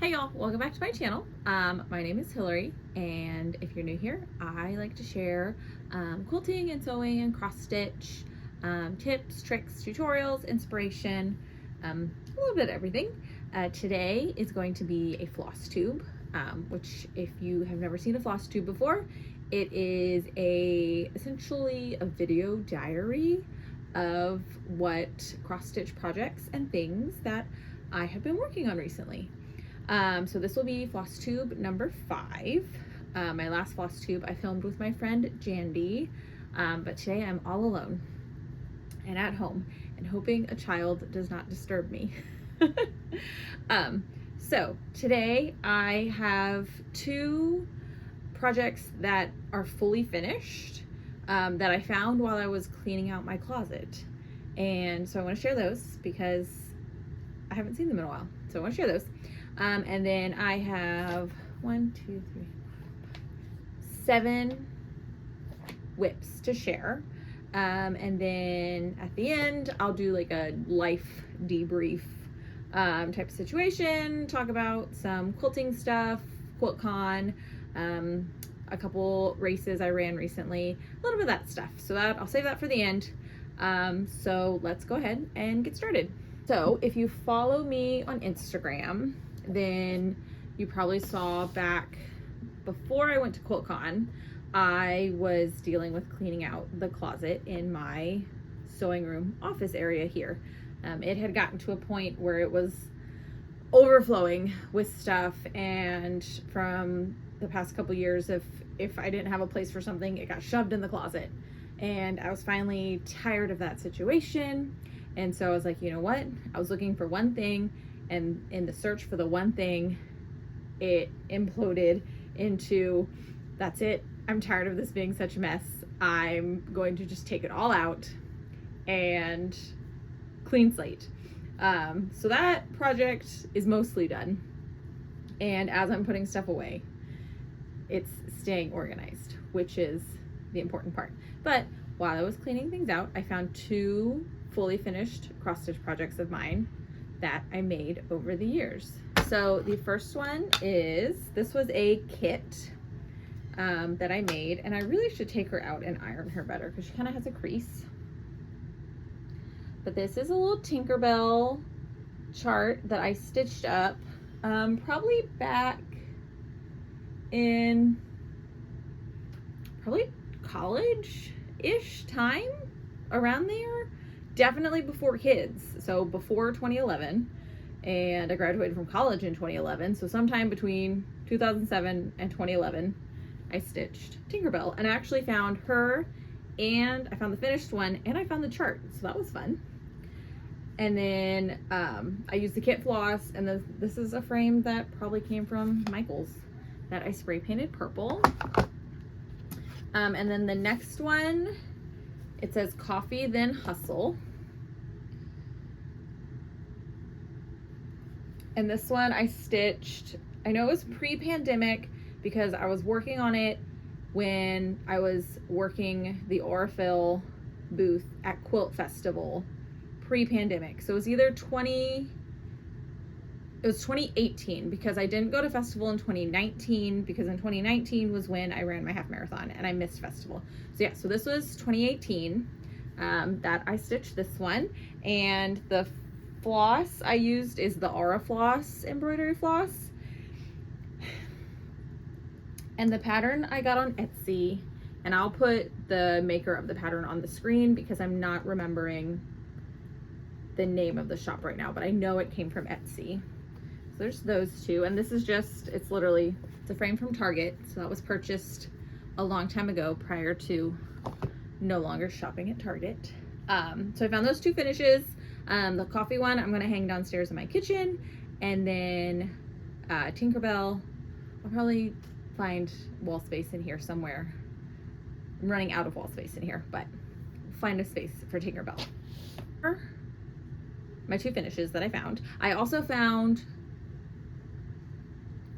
Hey y'all, welcome back to my channel. My name is Hillary, and if you're new here, I like to share quilting and sewing and cross stitch tips, tricks, tutorials, inspiration, a little bit of everything. Today is going to be a Flosstube, which if you have never seen a Flosstube before, it is essentially a video diary of what cross stitch projects and things that I have been working on recently. So this will be Flosstube number 5. My last Flosstube I filmed with my friend Jandy, but today I'm all alone and at home and hoping a child does not disturb me. So today I have 2 projects that are fully finished that I found while I was cleaning out my closet. And so I want to share those because I haven't seen them in a while. So I want to share those. And then I have 7 whips to share. And then at the end, I'll do like a life debrief type of situation, talk about some quilting stuff, QuiltCon, a couple races I ran recently, a little bit of that stuff. So that I'll save that for the end. So let's go ahead and get started. So if you follow me on Instagram, then you probably saw back before I went to QuiltCon, I was dealing with cleaning out the closet in my sewing room office area here. It had gotten to a point where it was overflowing with stuff, and from the past couple years, if I didn't have a place for something, it got shoved in the closet. And I was finally tired of that situation. And so I was like, you know what? I was looking for one thing, and in the search for the one thing, it imploded into, that's it. I'm tired of this being such a mess. I'm going to just take it all out and clean slate. So that project is mostly done. And as I'm putting stuff away, it's staying organized, which is the important part. But while I was cleaning things out, I found 2 fully finished cross stitch projects of mine that I made over the years. So the first one is, this was a kit that I made, and I really should take her out and iron her better because she kind of has a crease. But this is a little Tinkerbell chart that I stitched up probably back in college-ish time, around there. Definitely before kids, so before 2011, and I graduated from college in 2011, so sometime between 2007 and 2011 I stitched Tinkerbell, and I actually found her, and I found the finished one, and I found the chart, so that was fun. And then I used the kit floss, and this is a frame that probably came from Michael's that I spray painted purple. And then the next one, it says Coffee Then Hustle. And this one I stitched, I know it was pre-pandemic because I was working on it when I was working the Aurifil booth at Quilt Festival pre-pandemic. So it was either 2018 because I didn't go to festival in 2019 because in 2019 was when I ran my half marathon and I missed festival. So yeah, so this was 2018 that I stitched this one, and the floss I used is the Aura Floss embroidery floss, and the pattern I got on Etsy, and I'll put the maker of the pattern on the screen because I'm not remembering the name of the shop right now, but I know it came from Etsy. So there's those 2, and this is just, it's a frame from Target, so that was purchased a long time ago prior to no longer shopping at Target. So I found those 2 finishes. The coffee one I'm gonna hang downstairs in my kitchen, and then Tinkerbell, I'll probably find wall space in here somewhere. I'm running out of wall space in here, but find a space for Tinkerbell. My 2 finishes that I found. I also found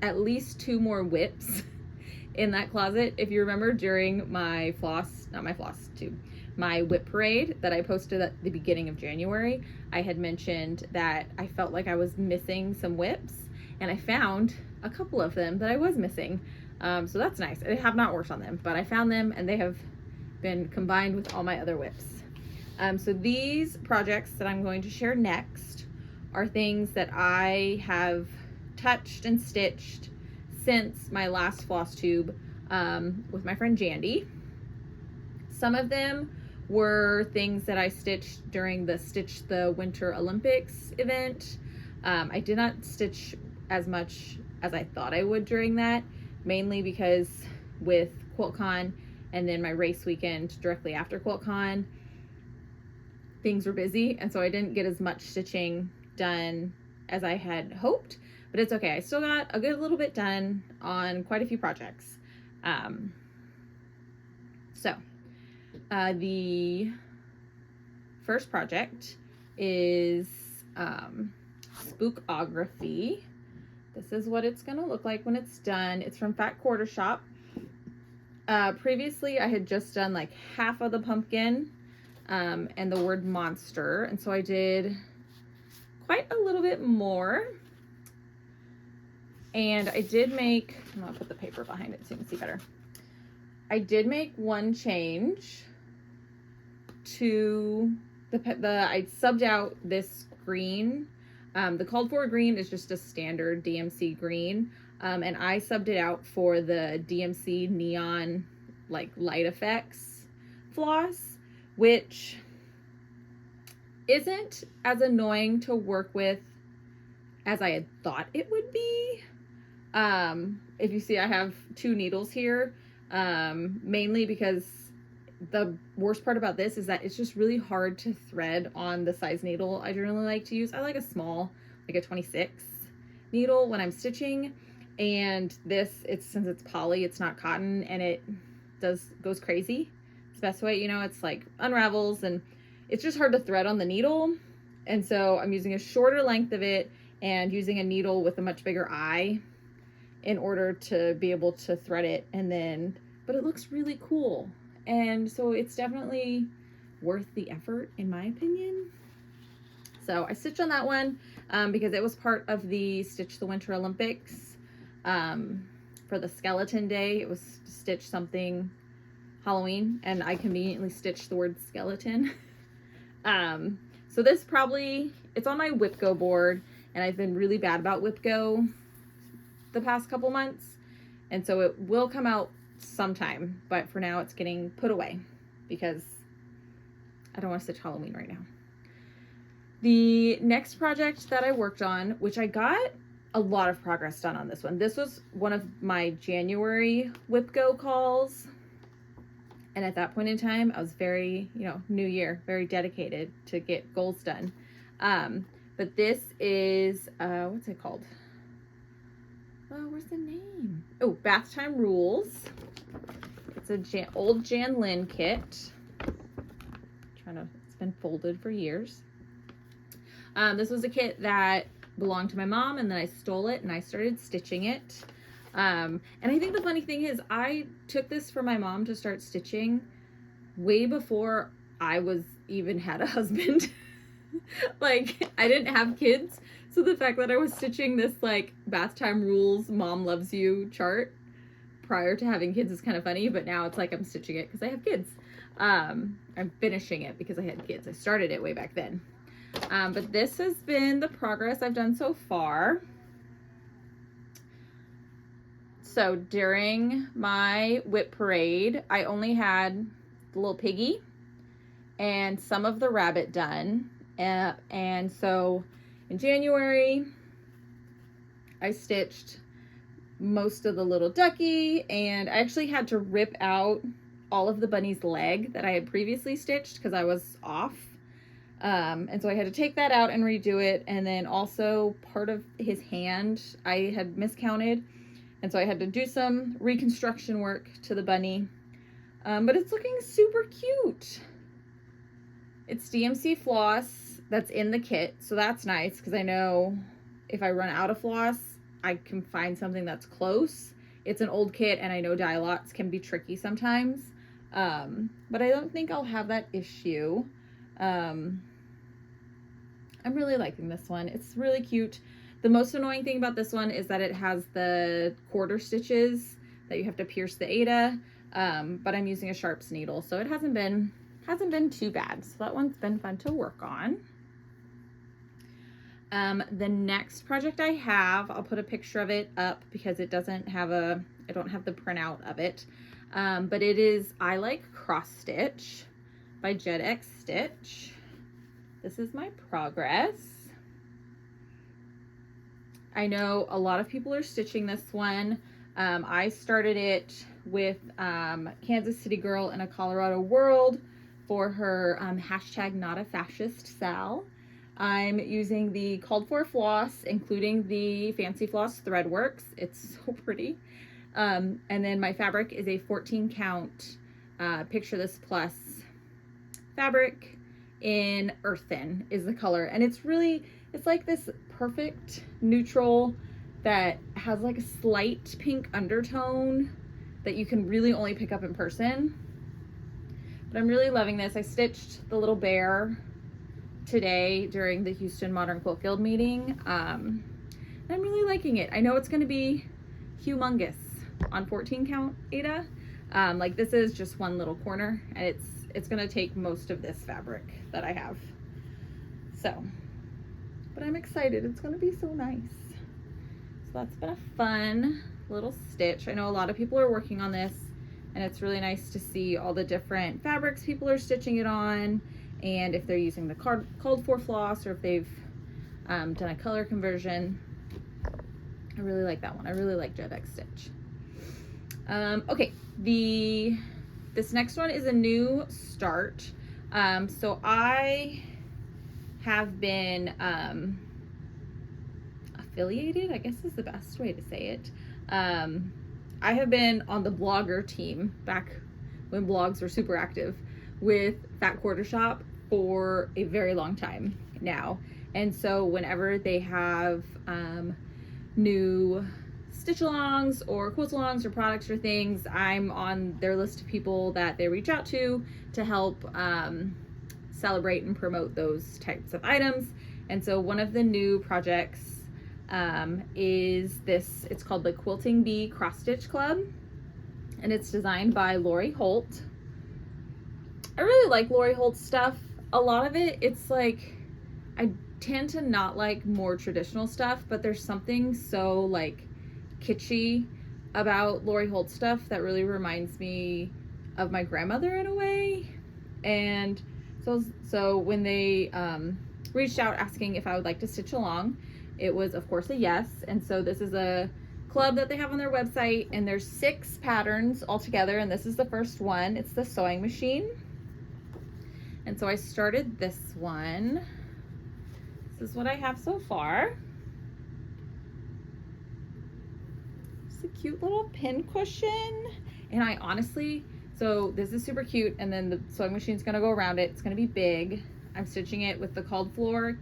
at least 2 more whips in that closet. If you remember during my my whip parade that I posted at the beginning of January, I had mentioned that I felt like I was missing some whips, and I found a couple of them that I was missing. So that's nice. I have not worked on them, but I found them and they have been combined with all my other whips. So these projects that I'm going to share next are things that I have touched and stitched since my last Flosstube with my friend Jandy. Some of them were things that I stitched during the Stitch the Winter Olympics event. I did not stitch as much as I thought I would during that, mainly because with QuiltCon and then my race weekend directly after QuiltCon, things were busy, and so I didn't get as much stitching done as I had hoped, but it's okay. I still got a good little bit done on quite a few projects. The first project is Spookography. This is what it's gonna look like when it's done. It's from Fat Quarter Shop. Previously I had just done like half of the pumpkin and the word monster, and so I did quite a little bit more, and I did make, I'm gonna put the paper behind it so you can see better. I did make one change to I subbed out this green. The called for green is just a standard DMC green, and I subbed it out for the DMC neon like light effects floss, which isn't as annoying to work with as I had thought it would be. If you see, I have two needles here, mainly because the worst part about this is that it's just really hard to thread on the size needle I generally like to use. I like a small, like a 26 needle when I'm stitching, and this, since it's poly, it's not cotton, and it goes crazy. It's the best way, you know, it's like unravels, and it's just hard to thread on the needle, and so I'm using a shorter length of it and using a needle with a much bigger eye in order to be able to thread it, but it looks really cool. And so it's definitely worth the effort, in my opinion. So I stitched on that one because it was part of the Stitch the Winter Olympics for the skeleton day. It was to stitch something Halloween, and I conveniently stitched the word skeleton. So this it's on my WhipGo board, and I've been really bad about WhipGo the past couple months, and so it will come out sometime, but for now it's getting put away because I don't want to stitch Halloween right now. The next project that I worked on, which I got a lot of progress done on this one. This was one of my January WhipGo calls, and at that point in time I was very, new year, very dedicated to get goals done. But this is what's it called? Oh, where's the name? Oh, Bathtime Rules. It's a old Jan Lynn kit. It's been folded for years. This was a kit that belonged to my mom, and then I stole it and I started stitching it. And I think the funny thing is I took this for my mom to start stitching way before I even had a husband. Like, I didn't have kids, so the fact that I was stitching this like Bathtime Rules Mom Loves You chart prior to having kids is kind of funny, but now it's like I'm stitching it because I have kids. I'm finishing it because I had kids. I started it way back then. But this has been the progress I've done so far. So during my whip parade, I only had the little piggy and some of the rabbit done. And so in January, I stitched most of the little ducky, and I actually had to rip out all of the bunny's leg that I had previously stitched because I was off. And so I had to take that out and redo it. And then also part of his hand I had miscounted, and so I had to do some reconstruction work to the bunny. But it's looking super cute. It's DMC floss that's in the kit, so that's nice because I know if I run out of floss, I can find something that's close. It's an old kit, and I know dye lots can be tricky sometimes, but I don't think I'll have that issue. I'm really liking this one. It's really cute. The most annoying thing about this one is that it has the quarter stitches that you have to pierce the Aida, but I'm using a sharps needle, so it hasn't been too bad. So that one's been fun to work on. The next project I have, I'll put a picture of it up because it doesn't have I don't have the printout of it, but it is I Like Cross Stitch by Jed X Stitch. This is my progress. I know a lot of people are stitching this one. I started it with Kansas City Girl in a Colorado World for her hashtag Not a Fascist Sal. I'm using the called for floss, including the Fancy Floss Threadworks. It's so pretty. And then my fabric is a 14 count Picture This Plus fabric in Earthen is the color. And it's like this perfect neutral that has like a slight pink undertone that you can really only pick up in person. But I'm really loving this. I stitched the little bear today during the Houston Modern Quilt Guild meeting. I'm really liking it. I know it's going to be humongous on 14 count Aida. Like this is just one little corner, and it's going to take most of this fabric that I have. So, but I'm excited. It's going to be so nice. So that's been a fun little stitch. I know a lot of people are working on this, and it's really nice to see all the different fabrics people are stitching it on, and if they're using the called for floss or if they've done a color conversion. I really like that one. I really like Jed X Stitch. Okay, this next one is a new start. So I have been affiliated, I guess is the best way to say it. I have been on the blogger team back when blogs were super active with Fat Quarter Shop for a very long time now. And so whenever they have new stitch alongs or quilt alongs or products or things, I'm on their list of people that they reach out to help celebrate and promote those types of items. And so one of the new projects is this. It's called the Quilting Bee Cross Stitch Club, and it's designed by Lori Holt. I really like Lori Holt's stuff. A lot of it, it's like, I tend to not like more traditional stuff, but there's something so like kitschy about Lori Holt stuff that really reminds me of my grandmother in a way. And so when they reached out asking if I would like to stitch along, it was of course a yes. And so this is a club that they have on their website, and there's 6 patterns altogether, and this is the first one. It's the sewing machine. And so I started this one. This is what I have so far. It's a cute little pin cushion. And I honestly, so this is super cute, and then the sewing machine's gonna go around it. It's gonna be big. I'm stitching it with the called for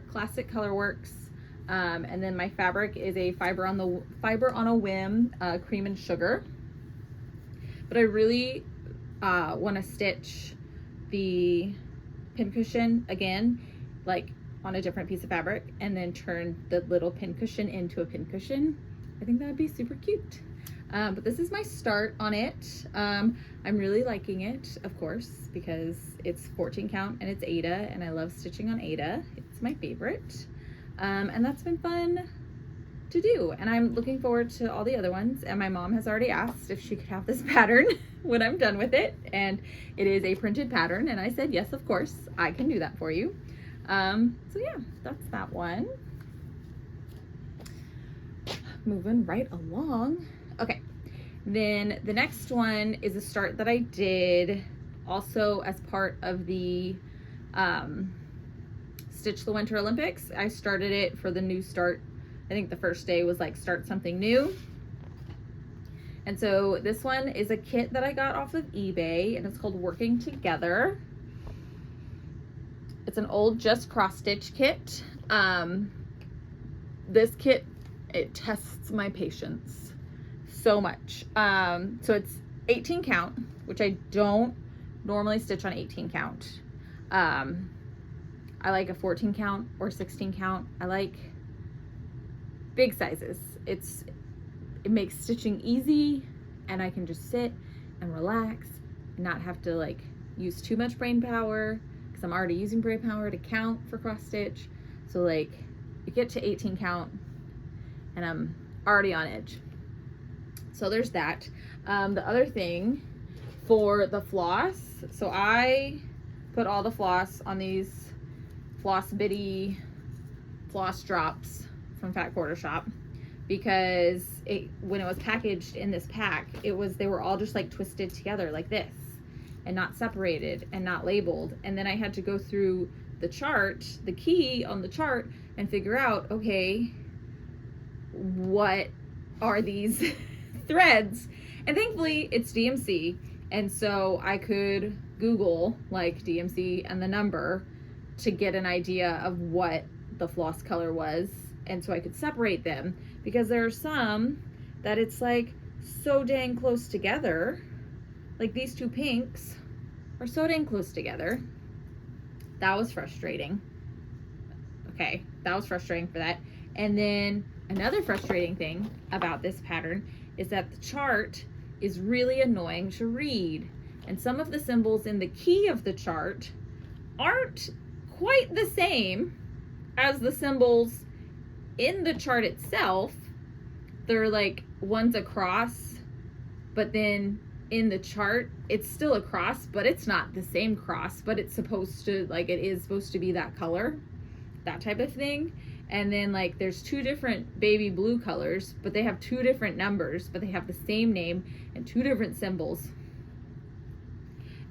Classic Colorworks. And then my fabric is a Fiber on a Whim Cream and Sugar. But I really want to stitch the pincushion again, like on a different piece of fabric, and then turn the little pincushion into a pincushion. I think that would be super cute. But this is my start on it. I'm really liking it, of course, because it's 14 count and it's Aida, and I love stitching on Aida. It's my favorite. And that's been fun to do, and I'm looking forward to all the other ones. And my mom has already asked if she could have this pattern when I'm done with it, and it is a printed pattern, and I said yes, of course, I can do that for you. So yeah, that's that one. Moving right along. Okay, then the next one is a start that I did also as part of the Stitch the Winter Olympics. I started it for the new start. I think the first day was like start something new. And so this one is a kit that I got off of eBay, and it's called Working Together. It's an old Just Cross Stitch kit. This kit, it tests my patience so much. So it's 18 count, which I don't normally stitch on 18 count. I like a 14 count or 16 count. I like big sizes. It makes stitching easy, and I can just sit and relax and not have to like use too much brain power, because I'm already using brain power to count for cross stitch. So like you get to 18 count and I'm already on edge. So there's that. The other thing for the floss, so I put all the floss on these Floss Bitty floss drops from Fat Quarter Shop, because when it was packaged in this pack, they were all just like twisted together like this and not separated and not labeled. And then I had to go through the chart, the key on the chart, and figure out, okay, what are these threads? And thankfully it's DMC, and so I could Google like DMC and the number to get an idea of what the floss color was, and so I could separate them, because there are some that it's like so dang close together, like these two pinks are so dang close together. That was frustrating. Okay, that was frustrating for that. And then another frustrating thing about this pattern is that the chart is really annoying to read, and some of the symbols in the key of the chart aren't quite the same as the symbols in the chart itself. They're like, one's a cross, but then in the chart it's still a cross, but it's not the same cross, but it's supposed to, like, it is supposed to be that color, that type of thing. And then like there's two different baby blue colors, but they have two different numbers, but they have the same name and two different symbols.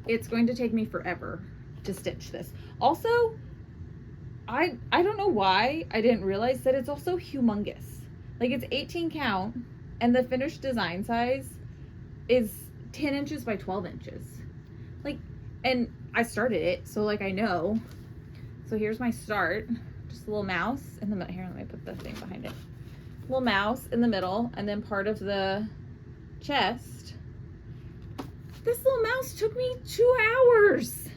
It's going to take me forever to stitch this. Also, I don't know why I didn't realize that it's also humongous. Like, it's 18 count and the finished design size is 10 inches by 12 inches. Like, and I started it, so like I know. So here's my start. Just a little mouse in the middle. Here, let me put the thing behind it. Little mouse in the middle, and then part of the chest. This little mouse took me 2 hours.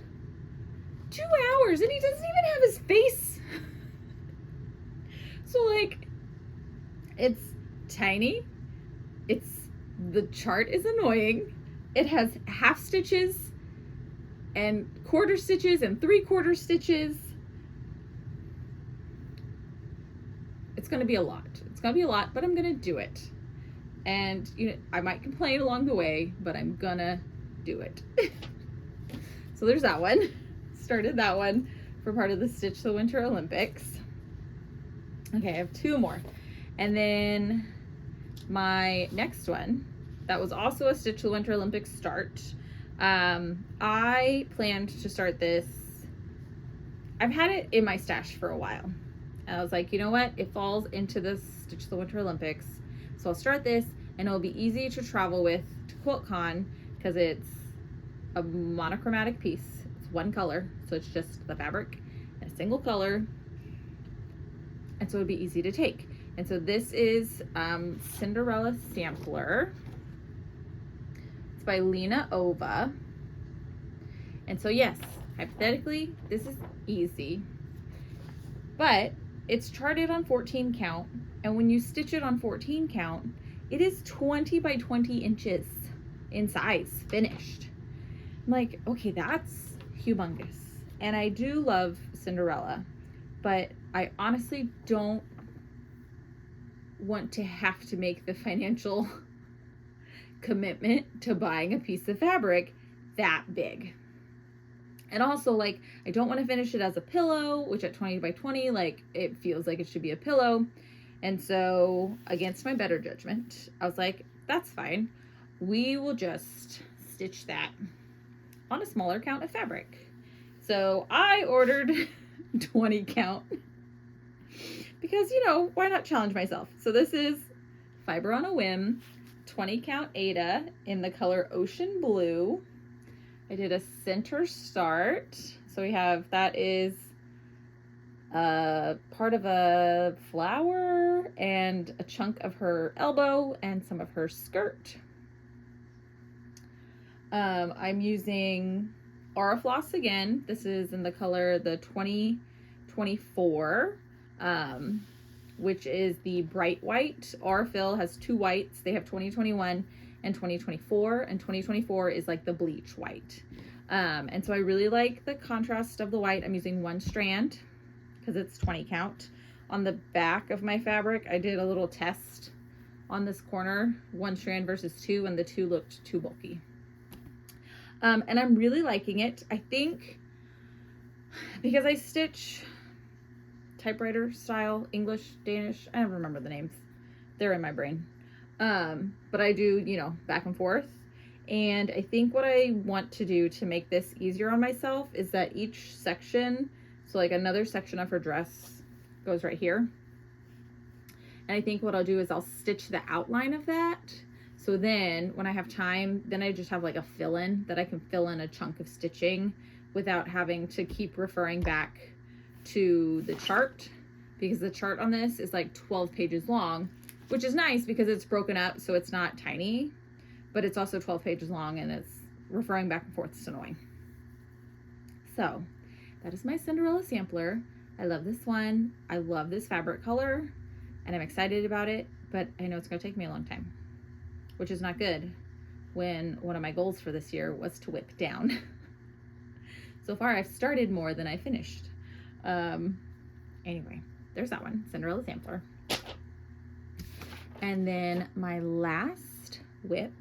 2 hours, and he doesn't even have his face. So like, it's tiny. The chart is annoying. It has half stitches and quarter stitches and 3/4 stitches. It's gonna be a lot. It's gonna be a lot, but I'm gonna do it. And you know, I might complain along the way, but I'm gonna do it. So there's that one. Started that one for part of the Stitch the Winter Olympics. Okay, I have 2 more. And then my next one, that was also a Stitch the Winter Olympics start. I planned to start this. I've had it in my stash for a while. And I was like, you know what? It falls into the Stitch the Winter Olympics. So I'll start this, and it'll be easy to travel with to QuiltCon, because it's a monochromatic piece. It's one color, so it's just the fabric and a single color. And so it'd be easy to take. And so this is Cinderella Sampler. It's by Lena Ova. And so yes, hypothetically, this is easy. But it's charted on 14 count. And when you stitch it on 14 count, it is 20 by 20 inches in size, finished. I'm like, okay, that's humongous. And I do love Cinderella, but I honestly don't want to have to make the financial commitment to buying a piece of fabric that big. And also, like, I don't want to finish it as a pillow, which at 20 by 20, like, it feels like it should be a pillow. And so, against my better judgment, I was like, that's fine. We will just stitch that on a smaller count of fabric. So I ordered 20 count because, you know, why not challenge myself? So this is Fiber on a Whim, 20 count Ada in the color Ocean Blue. I did a center start. So we have, that is part of a flower and a chunk of her elbow and some of her skirt. I'm using Aura Floss again. This is in the color the 2024. which is the bright white. Our fill has 2 whites. They have 2021 and 2024, and 2024 is like the bleach white. And so I really like the contrast of the white. I'm using 1 strand because it's 20 count. On the back of my fabric, I did a little test on this corner, 1 strand versus 2, and the 2 looked too bulky. And I'm really liking it. I think because I stitch typewriter style, English, Danish, I don't remember the names. They're in my brain. But I do, you know, back and forth. And I think what I want to do to make this easier on myself is that each section, so like another section of her dress goes right here. And I think what I'll do is I'll stitch the outline of that. So then when I have time, then I just have like a fill-in that I can fill in a chunk of stitching without having to keep referring back to the chart, because the chart on this is like 12 pages long, which is nice because it's broken up so it's not tiny, but it's also 12 pages long and it's referring back and forth. It's annoying. So that is my Cinderella sampler. I love this one. I love this fabric color and I'm excited about it, but I know it's gonna take me a long time, which is not good when one of my goals for this year was to whip down. So far I've started more than I finished. Anyway, there's that one, Cinderella sampler. And then my last whip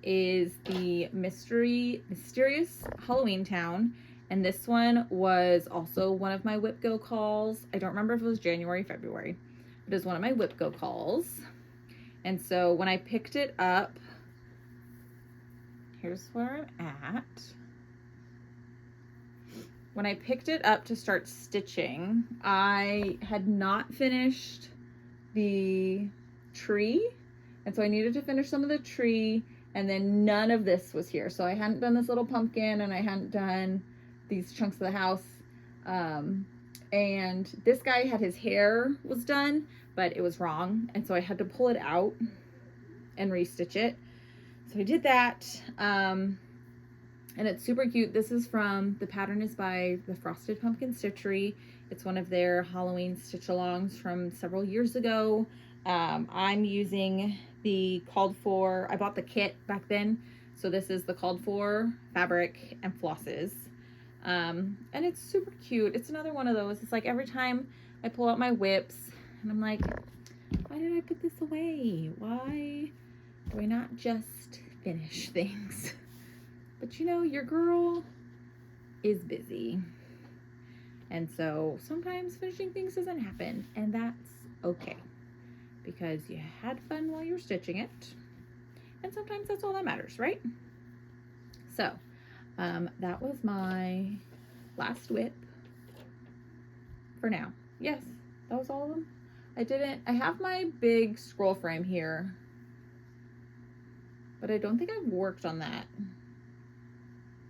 is the Mysterious Halloweentown. And this one was also one of my whip go calls. I don't remember if it was January, February, but it was one of my whip go calls. And so when I picked it up, here's where I'm at. When I picked it up to start stitching, I had not finished the tree. And so I needed to finish some of the tree, and then none of this was here. So I hadn't done this little pumpkin and I hadn't done these chunks of the house. And this guy had his hair was done, but it was wrong. And so I had to pull it out and restitch it. So I did that. And it's super cute. This is from, the pattern is by the Frosted Pumpkin Stitchery. It's one of their Halloween stitch-alongs from several years ago. I'm using the called for, I bought the kit back then. So this is the called for fabric and flosses. And it's super cute. It's another one of those. It's like every time I pull out my whips and I'm like, why did I put this away? Why do I not just finish things? But you know, your girl is busy. And so sometimes finishing things doesn't happen, and that's okay, because you had fun while you're stitching it. And sometimes that's all that matters, right? So that was my last whip for now. Yes, that was all of them. I have my big scroll frame here, but I don't think I've worked on that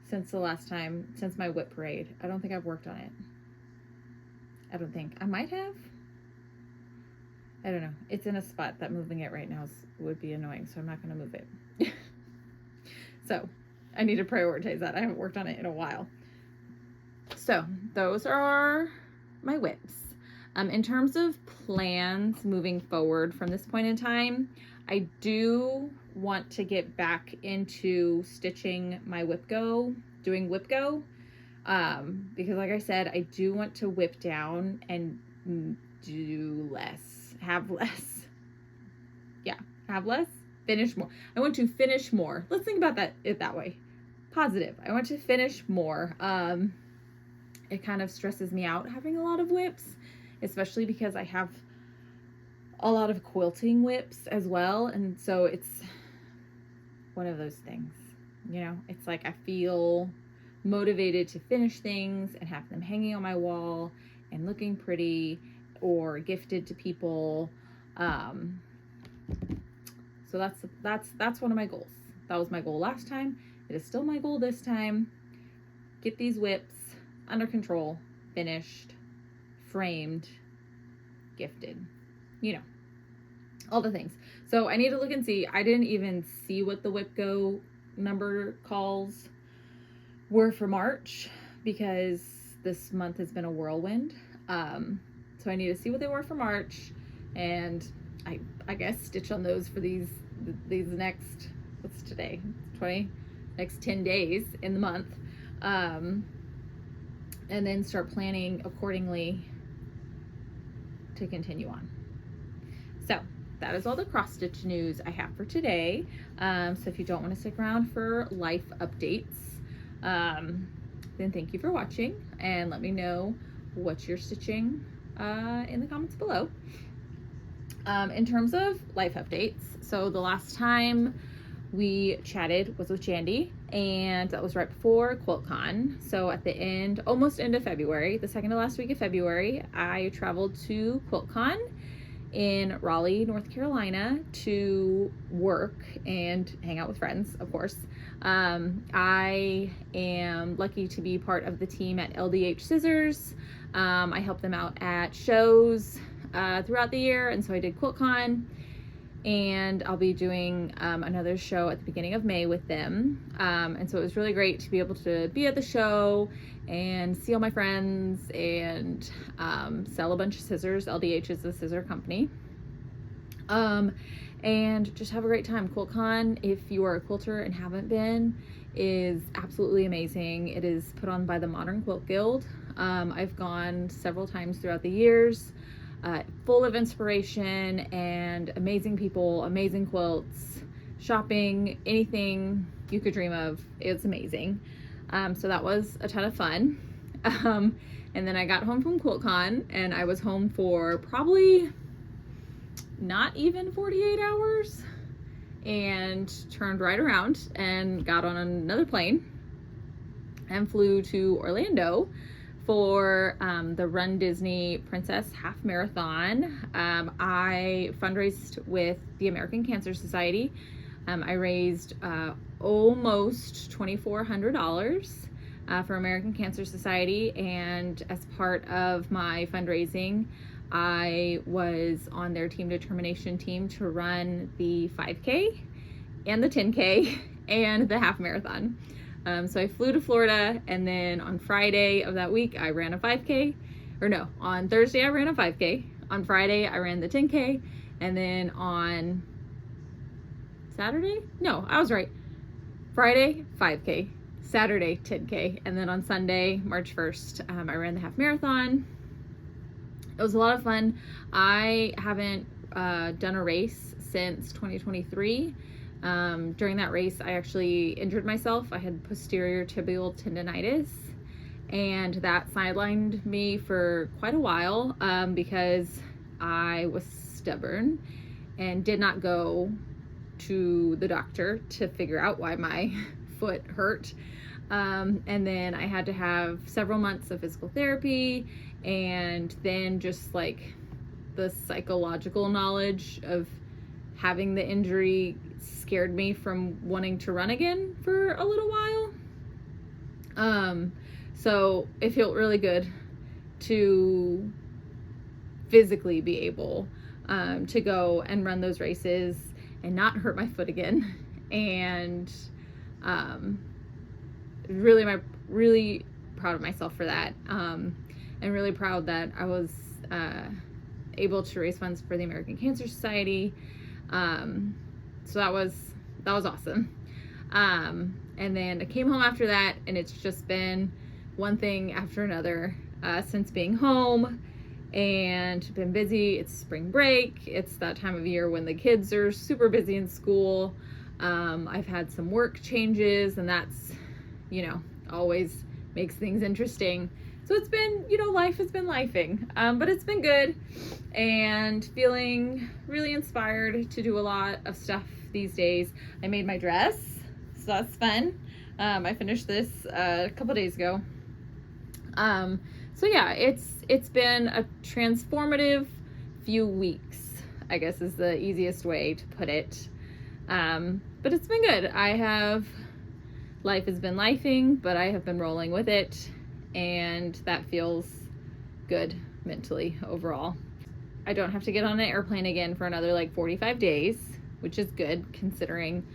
since the last time, since my whip parade. I don't think I've worked on it. I don't think. I might have. I don't know. It's in a spot that moving it right now would be annoying, so I'm not going to move it. So I need to prioritize that. I haven't worked on it in a while. So those are my whips. In terms of plans moving forward from this point in time, I do want to get back into stitching my whip go, doing whip go, because like I said, I do want to whip down and do less, have less. Yeah, have less, finish more. I want to finish more. Let's think about it that way. Positive. I want to finish more. It kind of stresses me out having a lot of whips, especially because I have a lot of quilting whips as well. And so it's one of those things, you know, it's like I feel motivated to finish things and have them hanging on my wall and looking pretty or gifted to people. So that's one of my goals. That was my goal last time. It is still my goal this time. Get these whips under control, finished, framed, gifted, you know, all the things. So I need to look and see. I didn't even see what the whip go number calls were for March because this month has been a whirlwind. So I need to see what they were for March, and I guess stitch on those for these next, what's today, 20, next 10 days in the month, and then start planning accordingly to continue on. So that is all the cross stitch news I have for today. So if you don't want to stick around for life updates, then thank you for watching, and let me know what you're stitching in the comments below. In terms of life updates, so the last time we chatted was with Jandy, and that was right before QuiltCon. So at the end, almost end of February, the second to last week of February, I traveled to QuiltCon in Raleigh, North Carolina to work and hang out with friends, of course. I am lucky to be part of the team at LDH Scissors. I help them out at shows throughout the year, and so I did QuiltCon, and I'll be doing another show at the beginning of May with them. And so it was really great to be able to be at the show and see all my friends and sell a bunch of scissors. LDH is a scissor company. And just have a great time. QuiltCon, if you are a quilter and haven't been, is absolutely amazing. It is put on by the Modern Quilt Guild. I've gone several times throughout the years, full of inspiration and amazing people, amazing quilts, shopping, anything you could dream of. It's amazing. So that was a ton of fun. And then I got home from QuiltCon, and I was home for probably not even 48 hours, and turned right around and got on another plane and flew to Orlando for the Run Disney Princess Half Marathon. I fundraised with the American Cancer Society. I raised almost $2,400 for American Cancer Society, and as part of my fundraising, I was on their team determination team to run the 5K and the 10K and the half marathon. So I flew to Florida, and then on Friday of that week I ran a 5K, or no, on Thursday I ran a 5K, on Friday I ran the 10K, and then on Saturday, no, I was right, Friday 5K, Saturday 10K, and then on Sunday, March 1st, I ran the half marathon. It was a lot of fun. I haven't done a race since 2023. During that race, I actually injured myself. I had posterior tibial tendonitis, and that sidelined me for quite a while because I was stubborn and did not go to the doctor to figure out why my foot hurt. And then I had to have several months of physical therapy, and then just like the psychological knowledge of having the injury scared me from wanting to run again for a little while. So it felt really good to physically be able to go and run those races and not hurt my foot again. And really proud of myself for that, and really proud that I was able to raise funds for the American Cancer Society. So that was awesome. And then I came home after that, and it's just been one thing after another since being home, and been busy. It's spring break. It's that time of year when the kids are super busy in school. I've had some work changes, and that's, always makes things interesting. So it's been, life has been lifing, but it's been good, and feeling really inspired to do a lot of stuff these days. I made my dress, so that's fun. I finished this a couple days ago. So yeah, it's been a transformative few weeks, I guess is the easiest way to put it. But it's been good. Life has been lifing, but I have been rolling with it, and that feels good mentally overall. I don't have to get on an airplane again for another 45 days, which is good considering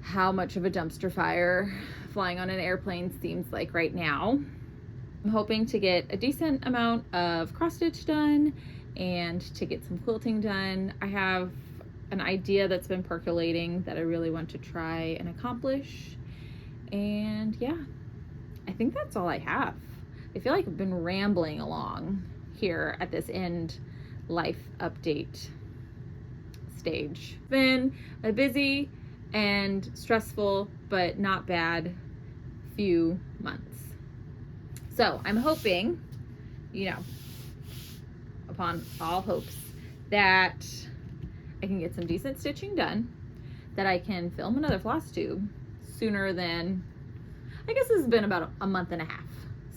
how much of a dumpster fire flying on an airplane seems like right now. I'm hoping to get a decent amount of cross stitch done and to get some quilting done. I have an idea that's been percolating that I really want to try and accomplish. And yeah, I think that's all I have. I feel like I've been rambling along here at this end life update stage. It's been a busy and stressful, but not bad few months. So I'm hoping, you know, upon all hopes, that I can get some decent stitching done, that I can film another Flosstube sooner than, I guess this has been about a month and a half.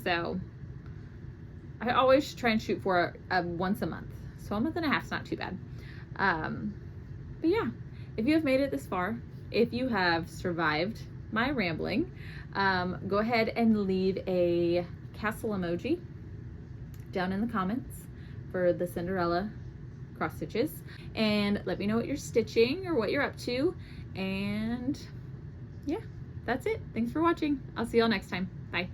So I always try and shoot for once a month. So a month and a half is not too bad. But yeah, if you have made it this far, if you have survived my rambling, go ahead and leave a castle emoji down in the comments for the Cinderella cross stitches, and let me know what you're stitching or what you're up to. And yeah, that's it. Thanks for watching. I'll see y'all next time. Bye.